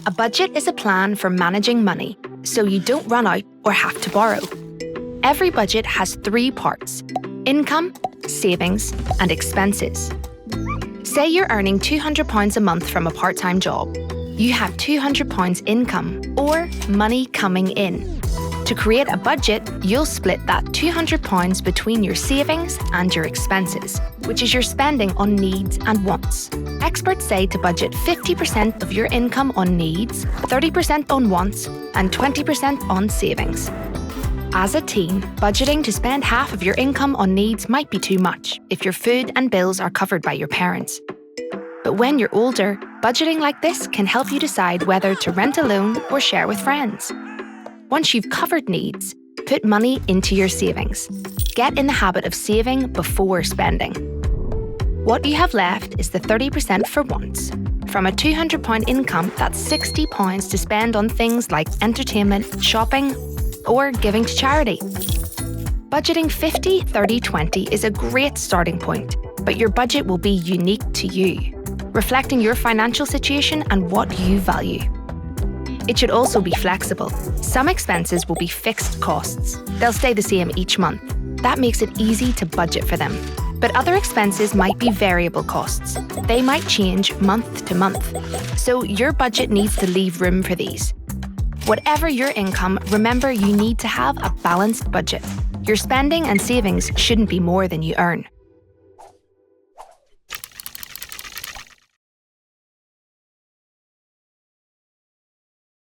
A budget is a plan for managing money so you don't run out or have to borrow. Every budget has 3 parts: income, savings, and expenses. Say you're earning £200 a month from a part-time job. You have £200 income, or money coming in. To create a budget, you'll split that £200 between your savings and your expenses, which is your spending on needs and wants. Experts say to budget 50% of your income on needs, 30% on wants, and 20% on savings. As a teen, budgeting to spend half of your income on needs might be too much if your food and bills are covered by your parents. But when you're older, budgeting like this can help you decide whether to rent alone or share with friends. Once you've covered needs, put money into your savings. Get in the habit of saving before spending. What you have left is the 30% for wants. From a £200 income, that's £60 to spend on things like entertainment, shopping, or giving to charity. Budgeting 50-30-20 is a great starting point, but your budget will be unique to you, reflecting your financial situation and what you value. It should also be flexible. Some expenses will be fixed costs. They'll stay the same each month. That makes it easy to budget for them. But other expenses might be variable costs. They might change month to month. So your budget needs to leave room for these. Whatever your income, remember you need to have a balanced budget. Your spending and savings shouldn't be more than you earn.